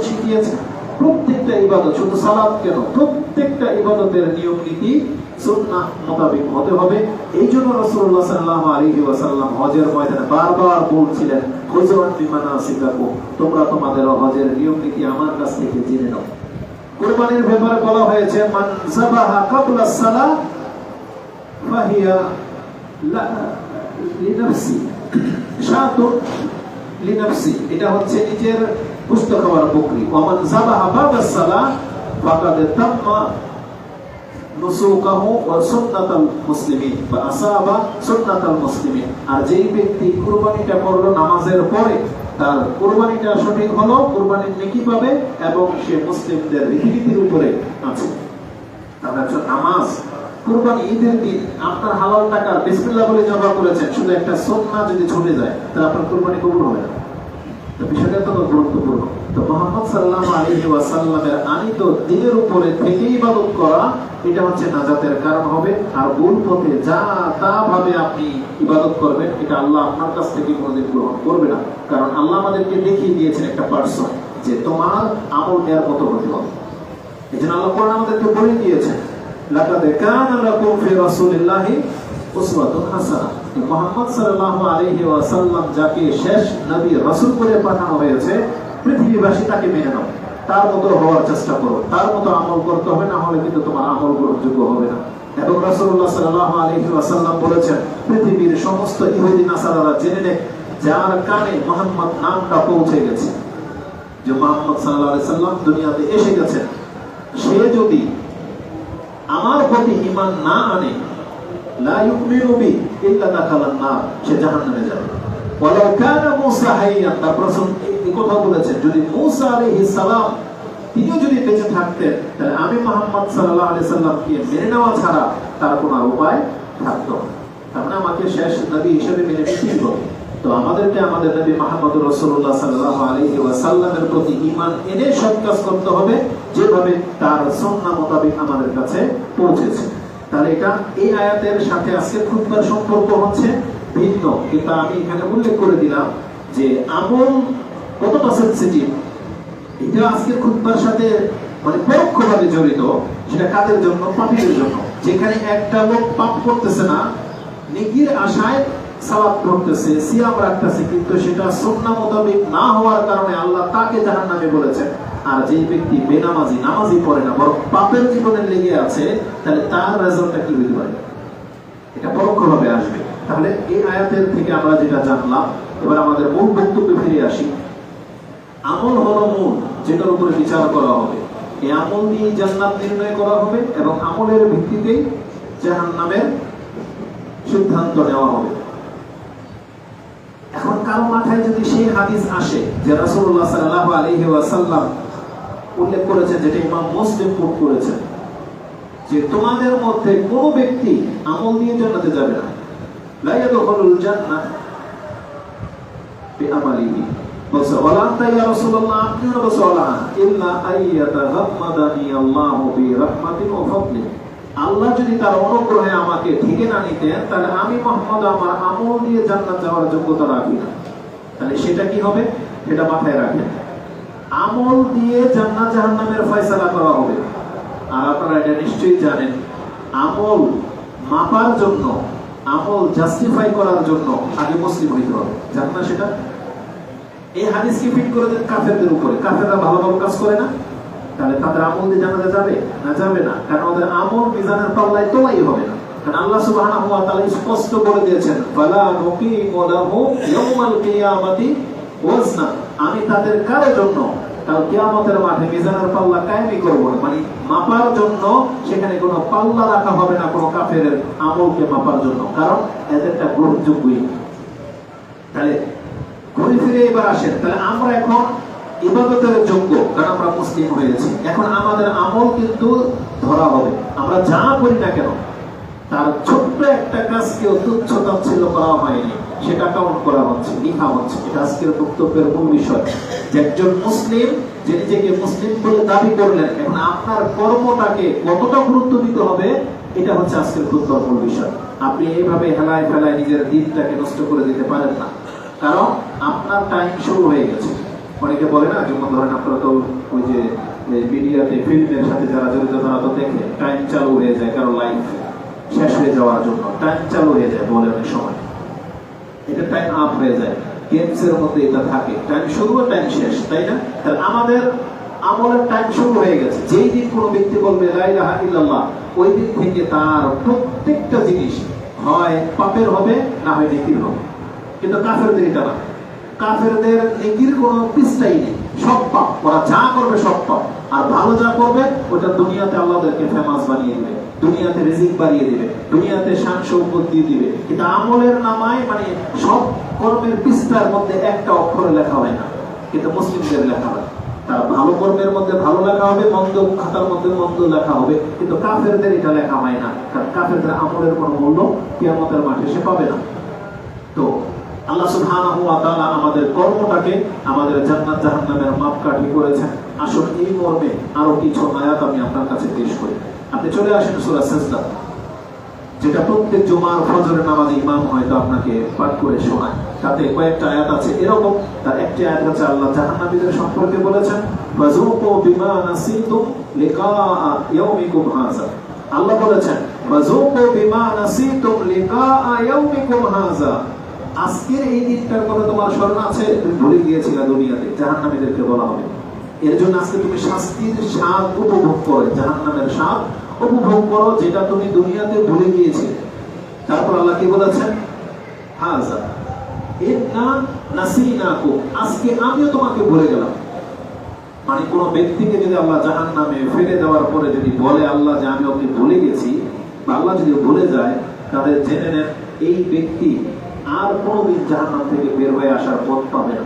শিখিয়েছেন। প্রত্যেকটা ইবাদত, শুধু সালাত কেন, প্রত্যেকটা ইবাদতের নিয়ম নীতি সুন্নাহ মোতাবেক হতে হবে। এই জন্য রাসূলুল্লাহ সাল্লাল্লাহু আলাইহি ওয়াসাল্লাম হজের ময়দানে বারবার বলছিলেন, খুযু আন্নী মানাসিকাকুম, তোমরা তোমাদের হজের নিয়ম নীতি আমার কাছ থেকে জেনে নাও। কুরবানির ব্যাপারে বলা হয়েছে, মান যাবাহা ক্বাবলা সালাহ ফাহিয়া লিনাফসি শাতুন লিনাফসি, এটা হচ্ছে নিজের পুষ্ট খাওয়ার বকরি। ওয়া মান যাবাহা বা'দা সালাহ ফাকাদ তাম্মা নুসুকাহু ওয়া সুন্নাতাল মুসলিমিন বা আসাবা সুন্নাতাল মুসলিমিন। আর যেই ব্যক্তি কুরবানিটা করলো নামাজের পরে, তার কুরবানিটা সঠিক হলো, কুরবানির নেকি পাবে এবং সে মুসলিমদের রীতিনীতির উপরে আছে। তাহলে নামাজ, কুরবানি, ঈদের দিন আপনার হালাল টাকার বিসমিল্লাহ বলে জমা করেছেন, শুধু একটা সুন্নাহ যদি ছুটে যায় তাহলে আপনার কুরবানি কবুল হবে না। তো বিষয়টা তো গুরুত্বপূর্ণ। তো মুহাম্মদ সাল্লাল্লাহু আলাইহি ওয়াসাল্লামের আনিত দ্বীনের উপরে থেকে ইবাদত করা, এটা হচ্ছে নাজাতের কারণ হবে। আর ভুল পথে যা তা ভাবে আপনি ইবাদত করবেন, এটা আল্লাহ আপনার কাছ থেকে কোনোদিন গ্রহণ করবে না। কারণ আল্লাহ আমাদেরকে দেখিয়ে দিয়েছেন একটা পার্সন যে তোমার আমল নেয়ার মতো হতে হবে। এই জন্য আল্লাহ কোরআন আমাদেরকে বলে দিয়েছেন, লাকাদ কানা লাকুম ফি রাসূলিল্লাহি উসওয়াতুন হাসানাহ। মুহাম্মদ সাল্লাল্লাহু আলাইহি ওয়াসাল্লাম যাকে শেষ নবী রাসূল করে পাঠানো হয়েছে, পৃথিবীবাসী তাকে মেনে নাও, তার মতো হওয়ার চেষ্টা করো, তার মতো আমল করতে হবে, না হলে কিন্তু তোমার আমল গ্রহণযোগ্য হবে না। এবং রাসূলুল্লাহ সাল্লাল্লাহু আলাইহি ওয়াসাল্লাম বলেছেন, পৃথিবীর সমস্ত ইহুদি নাসারারা জেনে নেয়, যার কানে মুহাম্মদ নামটা পৌঁছে গেছে, যে মুহাম্মদ সাল্লাল্লাহু আলাইহি সাল্লাম দুনিয়াতে এসে গেছেন, সে যদি আমার প্রতি ঈমান না আনে, লা ইউমিনু বি ইল্লা দাখালান নার, সে জাহান্নামে যাবে। ওয়ালাউ কানা মূসা হাইয়ান, তার রাসূল এই কথা বলেছেন, যদি মূসা আলাইহিস সালাম তিনিও যদি বেঁচে থাকতেন, তাহলে আমি মুহাম্মদ সাল্লাল্লাহু আলাইহি সাল্লামকে মেনে নেওয়া ছাড়া তার কোনো উপায় থাকতো না। তার মানে আমাকে শেষ নবী হিসেবে মেনে নিতেই হবে। তো আমাদেরকে আমাদের নবী মুহাম্মদ রাসূলুল্লাহ সাল্লাল্লাহু আলাইহি ওয়াসাল্লামের প্রতি ঈমান এনে সব কাজ করতে হবে, যেভাবে তার সুন্নাহ মোতাবেক আমাদের কাছে পৌঁছেছে। তাহলে এটা এই আয়াতের সাথে আজকের খুতবার সম্পর্ক হচ্ছে ভিন্ন, কিন্তু আমি এখানে উল্লেখ করে দিলাম যে আমল কতটা সেনসিটিভ, এটা আজকের খুতবার সাথে মানে পরোক্ষভাবে জড়িত। সেটা কাদের জন্য? পাপীদের জন্য। যেখানে একটা লোক পাপ করতেছে না, নেকির আশায় সালাত পড়তেছে, সিয়াম রাখতেছে, কিন্তু সেটা সুন্নাহ মোতাবেক না হওয়ার কারণে আল্লাহ তাকে জাহান্নামে বলেছেন। আর যে ব্যক্তি বেনামাজি, নামাজই পড়ে না, বরং পাপের জীবনে লেগে আছে, তাহলে তার রেজাল্টটা কি হতে পারে? এটা পরোক্ষভাবে আসবে। তাহলে এই আয়াতের থেকে আমরা যেটা জানলাম, এবার আমাদের মূল বক্তব্যে ফিরে আসি। আমল হলো মূল, যেটার উপরে বিচার করা হবে। এই আমল দিয়ে জান্নাত নির্ণয় করা হবে এবং আমলের ভিত্তিতেই জাহান্নামের সিদ্ধান্ত নেওয়া হবে। এখন কারো মাথায় যদি সেই হাদিস আসে যে রাসূলুল্লাহ সাল্লাল্লাহু আলাইহি ওয়াসাল্লাম উল্লেখ করেছেন, যেটা ইমাম মুসলিম কোট করেছেন, যে তোমাদের মধ্যে কোন ব্যক্তি আমল দিয়ে জান্নাতে যাবে না, লা ইয়াদখুলুল জান্নাহ বিআমালিহি, বলছে ওয়ালা আনতা ইয়া রাসূলুল্লাহ, আপনি রাসূলুল্লাহ, ইল্লা আইয়াতাগাম্মাদানি আল্লাহু বিরাহমাতিহি ওয়া ফাদলিহি, আল্লাহ যদি তার অনুগ্রহে আমাকে ঢেকে না নিতেন, তাহলে আমি মুহাম্মদ আমার আমল দিয়ে জান্নাত যাওয়ার যোগ্যতা রাখি না। তাহলে সেটা কি হবে? সেটা মাথায় রাখেন। আমল দিয়ে জান্নাত জাহান্নামের ফয়সালা করা হবে। আর আপনারা এটা নিশ্চয়ই জানেন, আমল মাপার জন্য, আমল জাস্টিফাই করার জন্য আগে মুসলিম হইতে হবে। জানেন না সেটা? এই হাদিসকে ফিট করে দেন কাফেরদের উপরে। কাফেররা ভালো ভালো কাজ করে না, তাহলে তাদের আমল দিয়ে জান্নাতে যাবে না? যাবে না। কারণ ওদের আমল মিজানের পাল্লায় তোলাই হবে না। কারণ আল্লাহ সুবহানাহু ওয়া তাআলা স্পষ্ট বলে দিয়েছেন, ফালা নুকিমু লাহু ইয়াউমাল কিয়ামাতি ওয়াজনা, আমি তাদের কারো জন্য কাল কিয়ামতের মাঠে মিজানের পাল্লা কায়েমই করব না। মানে মাপার জন্য সেখানে কোনো পাল্লা রাখা হবে না কোনো কাফেরের আমলকে মাপার জন্য, কারণ এদেরটা গ্রহণযোগ্যই। তাহলে ঘুরে ফিরে এবার আসেন, তাহলে আমরা এখন ইবাদতের যোগ্য, কারণ আমরা মুসলিম হয়েছি। এখন আমাদের আমল কিন্তু ধরা হবে। আমরা যা করি না কেন, তার ছোট্ট একটা কাজকেও তুচ্ছ-তাচ্ছিল্য করা হয়নি, সেটা কাউন্ট করা হচ্ছে, লিখা হচ্ছে। এটা আজকের বক্তব্যের মূল বিষয়। যে একজন মুসলিম, যে নিজেকে মুসলিম বলে দাবি করলেন, এখন আপনার কর্মটাকে কতটা গুরুত্ব দিতে হবে, এটা হচ্ছে আজকের খুতবার মূল বিষয়। আপনি এইভাবে হেলায় ফেলায় নিজের দিনটাকে নষ্ট করে দিতে পারেন না, কারণ আপনার টাইম শুরু হয়ে গেছে। অনেকে বলে না, যেমন ধরেন আপনারা তো ওই যে মিডিয়াতে ফিল্মের সাথে যারা জড়িত তারা তো দেখে টাইম চালু হয়ে যায়, কারো লাইফ শেষ হয়ে যাওয়ার জন্য টাইম চালু হয়ে যায় বলে অনেক সময়, এটা টাইম আপ হয়ে যায়। গেমস এর মধ্যে এটা থাকে, টাইম শুরু টাইম শেষ, তাই না? তাহলে আমাদের আমলের টাইম শুরু হয়ে গেছে। যেই দিন কোনো ব্যক্তি বলবে লা ইলাহা ইল্লাল্লাহ, ওই দিন থেকে তার প্রত্যেকটা জিনিস হয় পাপের হবে, না হয় নেকির হবে। কিন্তু কাফেরদের এটা না, কাফেরদের নেকির কোনো পিছটাই নেই, সব পাপ, ওরা যা করবে সব পাপ। আর ভালো যা করবে ওটা দুনিয়াতে আল্লাহদেরকে ফেমাস বানিয়ে দিবে, দুনিয়াতে রিজিক বাড়িয়ে দিবে, দুনিয়াতে শান শৌকত দিয়ে দিবে। কিন্তু আমলের নামায় মানে সব কর্মের পৃষ্ঠার মধ্যে একটা অক্ষরে লেখা হয় না, কিন্তু মুসলিমদের লেখা হয়। তার ভালো কর্মের মধ্যে ভালো লেখা হবে, মন্দ খাতার মধ্যে মন্দ লেখা হবে, কিন্তু কাফেরদের এটা লেখা হয় না, কারণ কাফেরদের আমলের কোনো মূল্য কিয়ামতের মাঠে সে পাবে না। তো আল্লাহ সুবহানাহু ওয়া তাআলা আমাদের কর্মটাকে আমাদের জান্নাত জাহান্নামের মাপকাঠি করেছেন। আসুন এই মর্মে আরো কিছু আয়াত আমি আপনার কাছে পেশ করি। আপনি চলে আসেন সূরা সাজদা, যেটা প্রত্যেক জুমার ফজরের নামাজে ইমাম হয়তো আপনাকে পাঠ করে শোনায়। তাতে কয়েকটা আয়াত আছে এরকম। তার একটি আয়াত হচ্ছে আল্লাহ জাহান্নামীদের সম্পর্কে বলেছেন, ফাযুকু বিমা নাসিতুম লিকাআ ইয়াউমিকুম হাযা। আল্লাহ বলেছেন ফাযুকু বিমা নাসিতুম লিকাআ ইয়াউমিকুম হাযা, আজকের এই দিনটার কথা তোমার স্মরণ আছে, তুমি ভুলে গিয়েছিলে দুনিয়াতে। জাহান্নামীদেরকে বলা হবে এর জন্য আজকে তুমি শাস্তির স্বাদ উপভোগ করো, জাহান্নামের স্বাদ উপভোগ করো, যেটা তুমি দুনিয়াতে ভুলে গিয়েছিলে। তারপর আল্লাহ কি বলেছেন, হাযা ইন্না নাসিনাকুম, আজকে আমিও তোমাকে ভুলে গেলাম। মানে কোন ব্যক্তিকে যদি আল্লাহ জাহান্নামে ফেলে দেওয়ার পরে যদি বলে আল্লাহ যে আমি ওকে ভুলে গেছি, বা আল্লাহ যদি ভুলে যায়, তাহলে জেনে নেন এই ব্যক্তি আর কোনোদিন জাহান্নাম থেকে বের হয়ে আসার পথ পাবে না।